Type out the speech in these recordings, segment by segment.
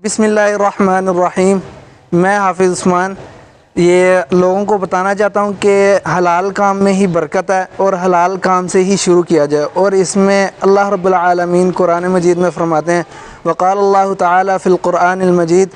बिस्मिल्लाहिर्रहमानिर्रहीम। मैं हाफिज़ उस्मान ये लोगों को बताना चाहता हूँ कि हलाल काम में ही बरकत है और हलाल काम से ही शुरू किया जाए। और इसमें अल्लाह रब्बुल आलमीन कुरान मजीद में फरमाते हैं, वक़ाल अल्लाहु तआला फ़िल क़ुरआनिल मजीद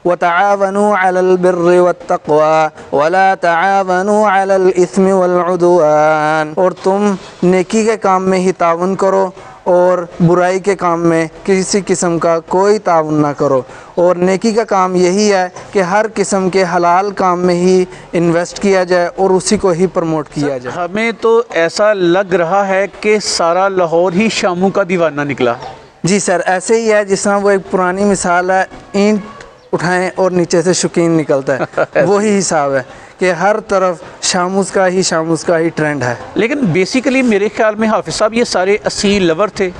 व तआवनु अलल बिर्रि वत्तक़वा वला तआवनु अलल इस्मि वल उदवान। और तुम नेकी के काम में ही ताउन करो और बुराई के काम में किसी किस्म का कोई ताउन ना करो। और नेकी का काम यही है कि हर किस्म के हलाल काम में ही इन्वेस्ट किया जाए और उसी को ही प्रमोट किया जाए। हमें तो ऐसा लग रहा है कि सारा लाहौर ही शामू का दीवाना निकला। जी सर, ऐसे ही है। जिस तरह वो एक पुरानी मिसाल है, ईंट उठाएं और नीचे से शौकीन निकलता है वही हिसाब है कि हर तरफ शामूस का ही ट्रेंड है। लेकिन बेसिकली मेरे ख्याल में हाफिज़ साहब ये सारे असील लवर थे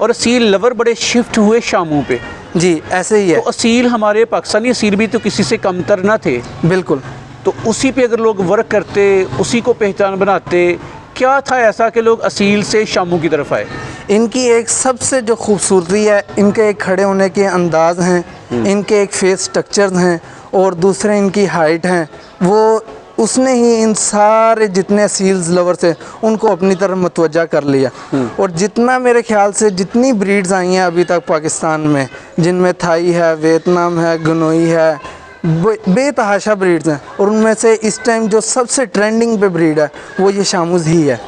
और असील लवर बड़े शिफ्ट हुए शामू पे। जी ऐसे ही है। तो असील हमारे पाकिस्तानी असील भी तो किसी से कमतर ना थे। बिल्कुल। तो उसी पे अगर लोग वर्क करते, उसी को पहचान बनाते, क्या था ऐसा कि लोग असील से शामू की तरफ आए? इनकी एक सबसे जो खूबसूरती है, इनके एक खड़े होने के अंदाज़ हैं, इनके एक फेस स्ट्रक्चर्स हैं और दूसरे इनकी हाइट हैं। वो उसने ही इन सारे जितने असील्स लवर्स हैं उनको अपनी तरफ मुतवज्जा कर लिया। और जितना मेरे ख्याल से जितनी ब्रीड्स आई हैं अभी तक पाकिस्तान में, जिनमें थाई है, वियतनाम है, गनोई है, बेतहाशा ब्रीड्स हैं। और उनमें से इस टाइम जो सबसे ट्रेंडिंग पे ब्रीड है वो ये शामूज़ ही है।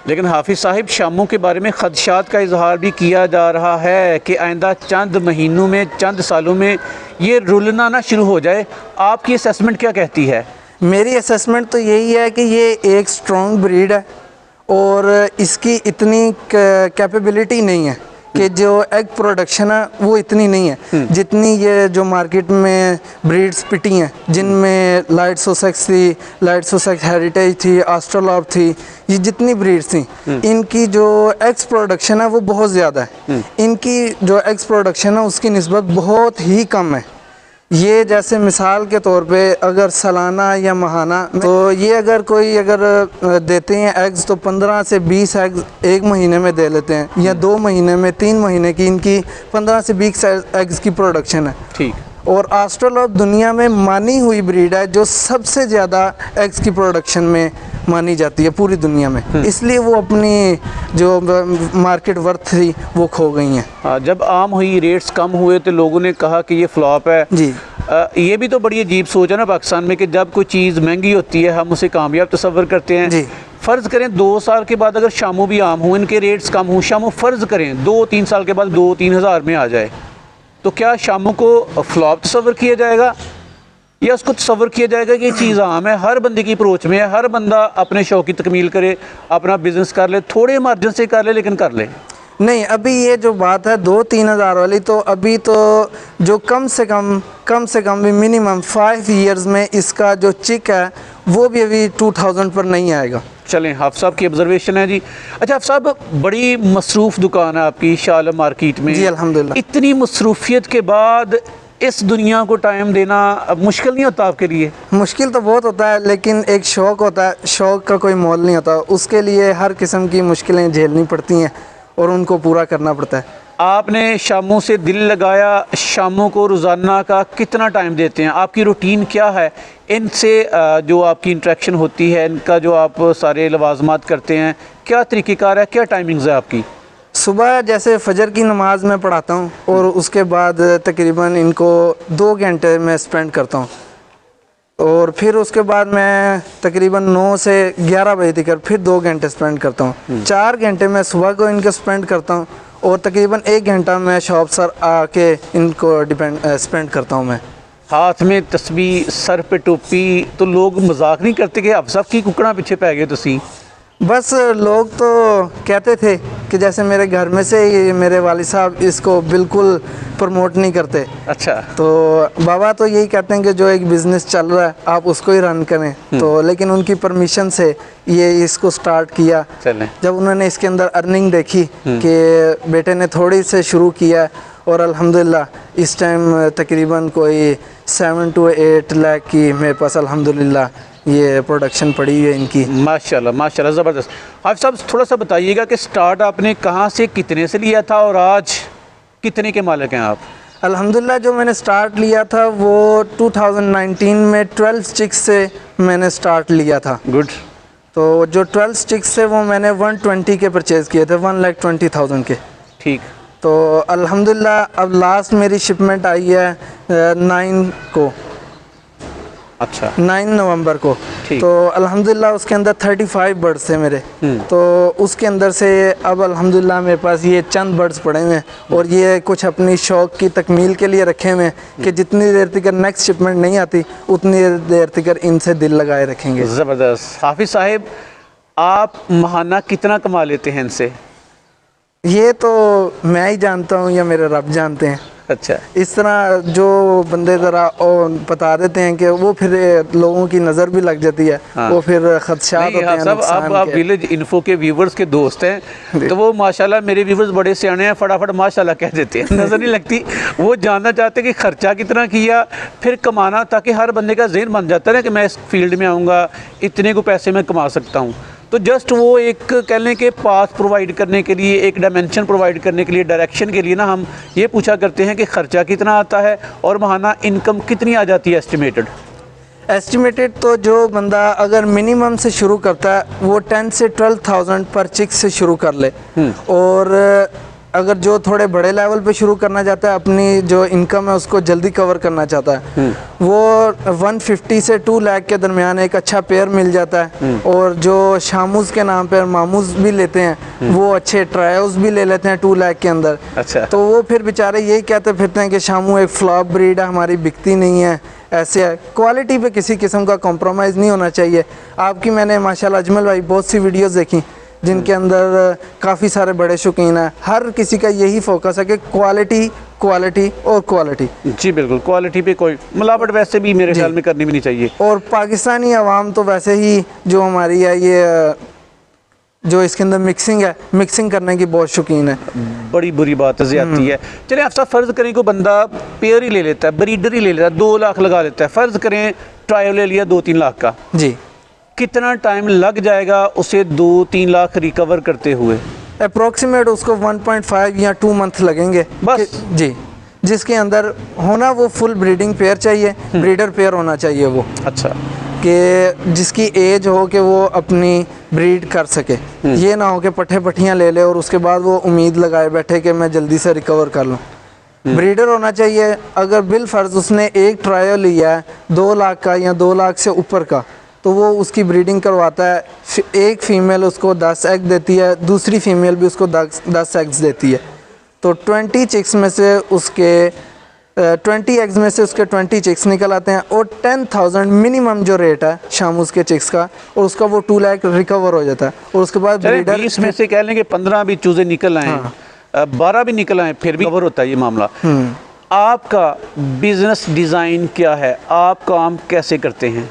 लेकिन हाफिज़ साहिब शामू के बारे में ख़दशात का इजहार भी किया जा रहा है कि आइंदा चंद महीनों में, चंद सालों में ये रुलना ना शुरू हो जाए। आपकी असेसमेंट क्या कहती है? मेरी असेसमेंट तो यही है कि ये एक स्ट्रॉन्ग ब्रीड है और इसकी इतनी कैपेबिलिटी नहीं है कि जो एग प्रोडक्शन है वो इतनी नहीं है जितनी ये जो मार्केट में ब्रीड्स पिटी हैं, जिनमें लाइट सोसेक्स थी, लाइट सोसेक्स हेरिटेज थी, ऑस्ट्रोलॉप थी, ये जितनी ब्रीड्स थी, इनकी जो एग्स प्रोडक्शन है वो बहुत ज़्यादा है। इनकी जो एग्स प्रोडक्शन है उसकी निस्बत बहुत ही कम है। ये जैसे मिसाल के तौर पे अगर सालाना या माहाना, तो ये अगर देते हैं एग्स तो 15 से 20 एग्स एक महीने में दे लेते हैं, या 2 महीने में, 3 महीने की इनकी 15 से 20 एग्स की प्रोडक्शन है। ठीक। और ऑस्ट्रोलॉप दुनिया में मानी हुई ब्रीड है जो सबसे ज़्यादा एग्स की प्रोडक्शन में मानी जाती है पूरी दुनिया में। इसलिए वो अपनी जो मार्केट वर्थ थी वो खो गई हैं। हाँ, जब आम हुई, रेट्स कम हुए तो लोगों ने कहा कि ये फ्लॉप है। जी। ये भी तो बड़ी अजीब सोच है ना पाकिस्तान में कि जब कोई चीज़ महंगी होती है हम उसे कामयाब तस्वर करते हैं। जी। फ़र्ज़ करें 2 साल के बाद अगर शामू भी आम हो, इनके रेट्स कम हों, शामू फ़र्ज़ करें 2-3 साल के बाद 2-3 हज़ार में आ जाए, तो क्या शामू को फ्लॉप तस्वर किया जाएगा या उसको तस्वर किया जाएगा कि ये चीज़ आम है, हर बंदे की अप्रोच में है, हर बंदा अपने शौक़ की तकमील करे, अपना बिज़नेस कर ले, थोड़े मार्जिन से कर ले लेकिन कर ले? नहीं, अभी ये जो बात है 2-3 हज़ार वाली, तो अभी तो जो कम से कम भी मिनिमम 5 ईयर्स में इसका जो चिक है वो भी अभी 2000 पर नहीं आएगा। चलें, हाफ़िज़ साहब की ऑब्जर्वेशन है जी। अच्छा हाफ़िज़ साहब, बड़ी मसरूफ़ दुकान है आपकी शाल मार्केट में। जी अल्हम्दुलिल्लाह। इतनी मसरूफियत के बाद इस दुनिया को टाइम देना मुश्किल नहीं होता आपके लिए? मुश्किल तो बहुत होता है, लेकिन एक शौक़ होता है, शौक़ का कोई मोल नहीं होता। उसके लिए हर किस्म की मुश्किलें झेलनी पड़ती हैं और उनको पूरा करना पड़ता है। आपने शामू से दिल लगाया, शामू को रोज़ाना का कितना टाइम देते हैं? आपकी रूटीन क्या है? इनसे जो आपकी इंटरेक्शन होती है, इनका जो आप सारे लवाजमात करते हैं, क्या तरीक़ेकार है, क्या टाइमिंग्स है आपकी? सुबह जैसे फ़जर की नमाज़ मैं पढ़ाता हूँ और उसके बाद तकरीबन इनको 2 घंटे मैं स्पेंड करता हूँ। और फिर उसके बाद मैं तकरीबन 9 से 11 बजे तक फिर 2 घंटे स्पेंड करता हूँ। 4 घंटे मैं सुबह को इनको स्पेंड करता हूँ और तकरीबन 1 घंटा मैं शॉप सर आके इनको स्पेंड करता हूँ। मैं हाथ में तस्बीह, सर पे टोपी, तो लोग मजाक नहीं करते कि आप सब की कुकड़ा पीछे पै गए तुसी? बस लोग तो कहते थे कि जैसे मेरे घर में से ही मेरे वालिद साहब इसको बिल्कुल प्रमोट नहीं करते। अच्छा। तो बाबा तो यही कहते हैं कि जो एक बिज़नेस चल रहा है आप उसको ही रन करें। तो लेकिन उनकी परमिशन से ये इसको स्टार्ट किया। चलें। जब उन्होंने इसके अंदर अर्निंग देखी कि बेटे ने थोड़ी से शुरू किया और अल्हम्दुलिल्लाह इस टाइम तकरीबन कोई 7 to 8 लाख की मेरे पास अल्हम्दुलिल्लाह ये प्रोडक्शन पड़ी है इनकी। माशाल्लाह माशाल्लाह, ज़बरदस्त। हाफ़िज़ साहब थोड़ा सा बताइएगा कि स्टार्ट आपने कहाँ से कितने से लिया था और आज कितने के मालिक हैं आप? अल्हम्दुलिल्लाह जो मैंने स्टार्ट लिया था वो 2019 में 12 चिक्स से मैंने स्टार्ट लिया था। गुड। तो जो 12 चिक्स से वो मैंने 120 के परचेज़ किए थे, 1,20,000 के। ठीक। तो अल्हम्दुलिल्लाह अब लास्ट मेरी शिपमेंट आई है 9 को। अच्छा। 9 नवंबर को। तो अल्हम्दुलिल्लाह उसके अंदर 35 बर्ड्स थे मेरे। तो उसके अंदर से अब अल्हम्दुलिल्लाह मेरे पास ये चंद बर्ड्स पड़े हुए हैं और ये कुछ अपनी शौक़ की तकमील के लिए रखे हुए हैं कि जितनी देर तक नेक्स्ट शिपमेंट नहीं आती उतनी देर तक इनसे दिल लगाए रखेंगे। ज़बरदस्त। हाफिज़ साहिब, आप माहाना कितना कमा लेते हैं इनसे? ये तो मैं ही जानता हूँ या मेरे रब जानते हैं। अच्छा। इस तरह जो बंदे ज़रा बता देते हैं कि वो फिर लोगों की नज़र भी लग जाती है। हाँ। वो फिर खदशात होते हैं। सब आप विलेज इन्फो के व्यूवर्स के दोस्त हैं, तो वो माशाल्लाह मेरे व्यूवर्स बड़े सियाने हैं, फटाफट माशाल्लाह कह देते हैं, नज़र नहीं लगती। वो जानना चाहते हैं कि ख़र्चा कितना किया, फिर कमाना, ताकि हर बंदे का ज़हन बन जाता है ना कि मैं इस फील्ड में आऊँगा, इतने को पैसे मैं कमा सकता हूँ। तो जस्ट वो एक कह लें कि पाथ प्रोवाइड करने के लिए, एक डायमेंशन प्रोवाइड करने के लिए, डायरेक्शन के लिए ना हम ये पूछा करते हैं कि ख़र्चा कितना आता है और माहाना इनकम कितनी आ जाती है एस्टिमेटेड। तो जो बंदा अगर मिनिमम से शुरू करता है वो 10 से 12,000 पर चिक से शुरू कर ले, और अगर जो थोड़े बड़े लेवल पे शुरू करना चाहता है, अपनी जो इनकम है उसको जल्दी कवर करना चाहता है, वो 150 से 2 लाख के दरमियान एक अच्छा पेयर मिल जाता है। और जो शामूज़ के नाम पर मामूज़ भी लेते हैं वो अच्छे ट्रायल्स भी ले लेते हैं 2 लाख के अंदर। अच्छा। तो वो फिर बेचारे यही कहते फिरते हैं कि शामू एक फ्लॉप ब्रीड है, हमारी बिकती नहीं है। ऐसे है, क्वालिटी पे किसी किस्म का कॉम्प्रोमाइज़ नहीं होना चाहिए। आपकी मैंने माशाल्लाह अजमल भाई बहुत सी वीडियोस देखी जिनके अंदर काफ़ी सारे बड़े शौकीन हैं। हर किसी का यही फोकस है कि क्वालिटी क्वालिटी और क्वालिटी। जी बिल्कुल, क्वालिटी पे कोई मिलावट वैसे भी मेरे ख्याल में करनी भी नहीं चाहिए। और पाकिस्तानी अवाम तो वैसे ही जो हमारी है ये जो इसके अंदर मिक्सिंग है, मिक्सिंग करने की बहुत शौकीन है। बड़ी बुरी बात ज़्यादती है। चलिए आप सब फ़र्ज़ करें को बंदा पेयर ही ले लेता है, ब्रीडर ही ले लेता है, 2 लाख लगा लेता है, फ़र्ज़ करें ट्रायल ले लिया 2-3 लाख का। जी। कितना टाइम लग जाएगा उसे 2-3 लाख रिकवर करते हुए? अप्रोक्सीमेट उसको 1.5 या 2 मंथ लगेंगे बस। जी, जिसके अंदर होना वो फुल ब्रीडिंग पेयर चाहिए, ब्रीडर पेयर होना चाहिए वो। अच्छा। कि जिसकी एज हो कि वो अपनी ब्रीड कर सके। ये ना हो कि पट्ठे पट्टियाँ ले ले और उसके बाद वो उम्मीद लगाए बैठे कि मैं जल्दी से रिकवर कर लूँ। ब्रीडर होना चाहिए। अगर बिल फ़र्ज़ उसने एक ट्रायल लिया है 2 लाख का या 2 लाख से ऊपर का, तो वो उसकी ब्रीडिंग करवाता है। एक फ़ीमेल उसको 10 एग देती है, दूसरी फ़ीमेल भी उसको 10 एग्स देती है। तो 20 चिक्स में से उसके 20 एग्स में से उसके 20 चिक्स निकल आते हैं और 10,000 मिनिमम जो रेट है शामूज़ के चिक्स का, और उसका वो 2 लाख रिकवर हो जाता है। और उसके बाद ब्रीडर इसमें से कह लें कि 15 भी चूज़े निकल आए। हाँ। 12 भी निकल आए, फिर भी कवर होता है ये मामला। आपका बिज़नेस डिज़ाइन क्या है? आप काम कैसे करते हैं?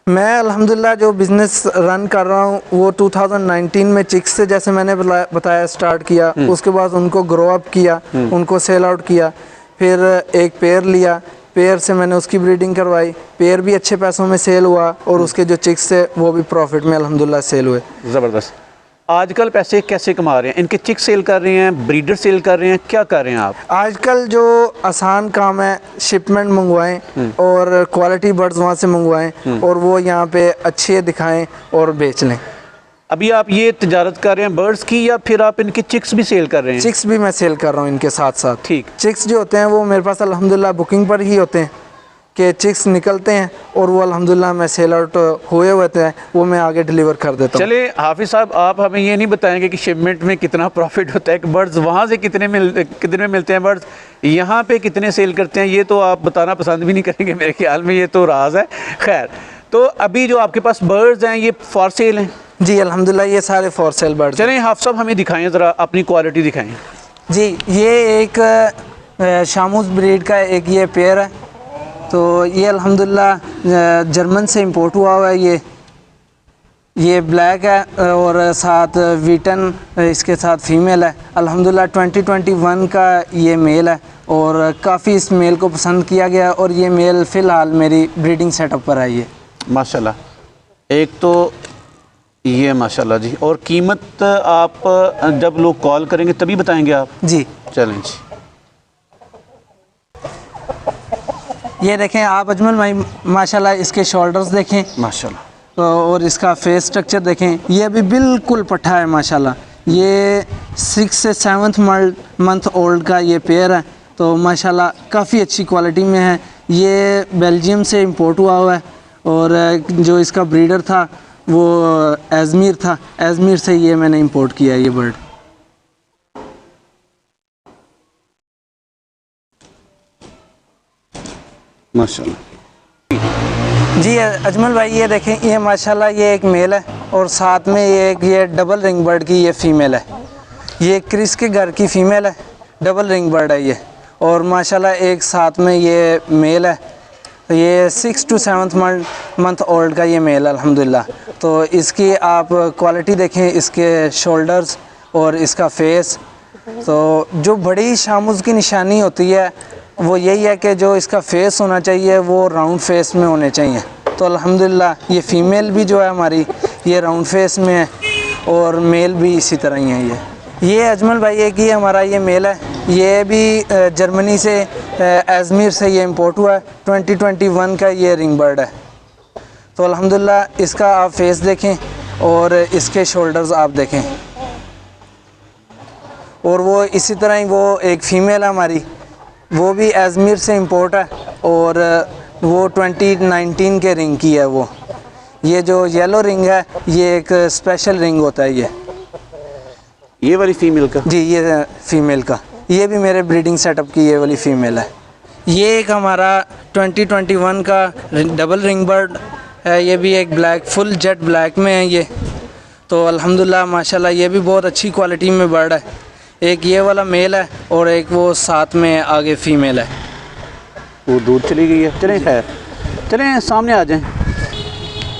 मैं अल्हम्दुलिल्लाह जो बिज़नेस रन कर रहा हूँ वो 2019 में चिक्स से, जैसे मैंने बताया, स्टार्ट किया। उसके बाद उनको ग्रो अप किया, उनको सेल आउट किया, फिर एक पेयर लिया, पेयर से मैंने उसकी ब्रीडिंग करवाई, पेयर भी अच्छे पैसों में सेल हुआ और उसके जो चिक्स थे वो भी प्रॉफिट में अल्हम्दुलिल्लाह सेल हुए। ज़बरदस्त। आजकल पैसे कैसे कमा रहे हैं? इनके चिक सेल कर रहे हैं, ब्रीडर सेल कर रहे हैं, क्या कर रहे हैं आप? आजकल जो आसान काम है, शिपमेंट मंगवाएं और क्वालिटी बर्ड्स वहाँ से मंगवाएं और वो यहाँ पे अच्छे दिखाएं और बेच लें। अभी आप ये तिजारत कर रहे हैं बर्ड्स की, या फिर आप इनके चिक्स भी सेल कर रहे हैं? चिक्स भी मैं सेल कर रहा हूँ इनके साथ साथ। ठीक। चिक्स जो होते हैं वो मेरे पास अल्हम्दुलिल्लाह बुकिंग पर ही होते हैं कि चिक्स निकलते हैं और वो अल्हम्दुलिल्लाह मैं सेल आउट हुए होते हैं, वो मैं आगे डिलीवर कर देता हूँ। चले हाफिज़ साहब, आप हमें ये नहीं बताएंगे कि शिपमेंट में कितना प्रॉफिट होता है, कि बर्ड्स वहाँ से कितने में मिलते हैं, बर्ड्स यहाँ पे कितने सेल करते हैं? ये तो आप बताना पसंद भी नहीं करेंगे मेरे ख्याल में, ये तो राज है। खैर, तो अभी जो आपके पास बर्ड्स हैं ये फॉर सेल हैं? जी अल्हम्दुलिल्लाह ये सारे फॉर सेल बर्ड्स। चलें हाफिज़ साहब हमें दिखाएं, ज़रा अपनी क्वालिटी दिखाएं। जी, ये एक शामूज़ ब्रीड का एक ये पेयर है। तो ये अल्हम्दुलिल्लाह जर्मन से इंपोर्ट हुआ हुआ है। ये ब्लैक है और साथ वीटन इसके साथ फीमेल है। अल्हम्दुलिल्लाह 2021 का ये मेल है और काफ़ी इस मेल को पसंद किया गया और ये मेल फ़िलहाल मेरी ब्रीडिंग सेटअप पर आई है। माशाल्लाह। एक तो ये माशाल्लाह जी, और कीमत आप जब लोग कॉल करेंगे तभी बताएंगे आप? जी चलें जी। ये देखें आप अजमल भाई, माशाल्लाह इसके शोल्डर्स देखें माशाल्लाह, और इसका फेस स्ट्रक्चर देखें। ये अभी बिल्कुल पट्ठा है माशाल्लाह। ये 6 से 7 मंथ ओल्ड का ये पेयर है, तो माशाल्लाह काफ़ी अच्छी क्वालिटी में है। ये बेल्जियम से इंपोर्ट हुआ है और जो इसका ब्रीडर था वो अजमेर था, अजमेर से ये मैंने इंपोर्ट किया है ये बर्ड। माशाल्लाह जी अजमल भाई, ये देखें, ये माशाल्लाह ये एक मेल है और साथ में ये डबल रिंग बर्ड की ये फ़ीमेल है। ये क्रिस के घर की फ़ीमेल है, डबल रिंग बर्ड है ये। और माशाल्लाह एक साथ में ये मेल है, ये 6 to 7 मंथ ओल्ड का ये मेल है अल्हम्दुलिल्लाह। तो इसकी आप क्वालिटी देखें, इसके शोल्डर्स और इसका फेस। तो जो बड़ी शामुज़ की निशानी होती है वो यही है कि जो इसका फेस होना चाहिए वो राउंड फेस में होने चाहिए। तो अल्हम्दुलिल्लाह ये फ़ीमेल भी जो है हमारी ये राउंड फेस में है और मेल भी इसी तरह ही है। ये अजमल भाई एक ही हमारा ये मेल है, ये भी जर्मनी से अजमेर से ये इंपोर्ट हुआ है। 2021 का ये रिंग बर्ड है। तो अल्हम्दुलिल्लाह इसका आप फेस देखें और इसके शोल्डर्स आप देखें। और वो इसी तरह ही वो एक फ़ीमेल है हमारी, वो भी अजमेर से इंपोर्ट है और वो 2019 के रिंग की है वो। ये जो येलो रिंग है ये एक स्पेशल रिंग होता है ये वाली फ़ीमेल का। जी ये फ़ीमेल का, ये भी मेरे ब्रीडिंग सेटअप की ये वाली फ़ीमेल है। ये एक हमारा 2021 का डबल रिंग बर्ड है, ये भी एक ब्लैक, फुल जेट ब्लैक में है ये। तो अल्हम्दुलिल्लाह माशाल्लाह ये भी बहुत अच्छी क्वालिटी में बर्ड है। एक ये वाला मेल है और एक वो साथ में आगे फ़ीमेल है। वो दूर चली गई है। चलें खैर, चलें सामने आ जाएं।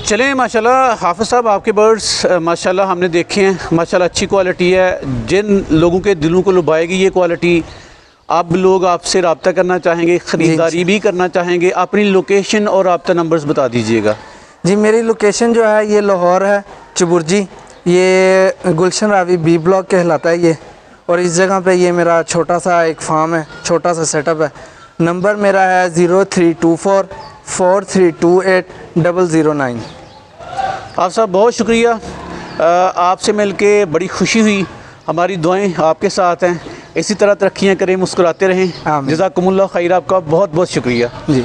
चलें माशाल्लाह हाफ़िज़ साहब, आपके बर्ड्स माशाल्लाह हमने देखे हैं, माशाल्लाह अच्छी क्वालिटी है। जिन लोगों के दिलों को लुभाएगी ये क्वालिटी, आप लोग आपसे रब्ता करना चाहेंगे, ख़रीदारी भी करना चाहेंगे, अपनी लोकेशन और रब्ता नंबर्स बता दीजिएगा। जी मेरी लोकेशन जो है ये लाहौर है, चबुर्जी, ये गुलशन रावी बी ब्लॉक कहलाता है ये। और इस जगह पे ये मेरा छोटा सा एक फार्म है, छोटा सा सेटअप है। नंबर मेरा है 0324 4328 009। आप साहब बहुत शुक्रिया, आपसे मिलके बड़ी खुशी हुई। हमारी दुआएं आपके साथ हैं, इसी तरह तरक्कियां करें, मुस्कुराते रहें। जज़ाकुमुल्लाह खैर, आपका बहुत बहुत शुक्रिया। जी।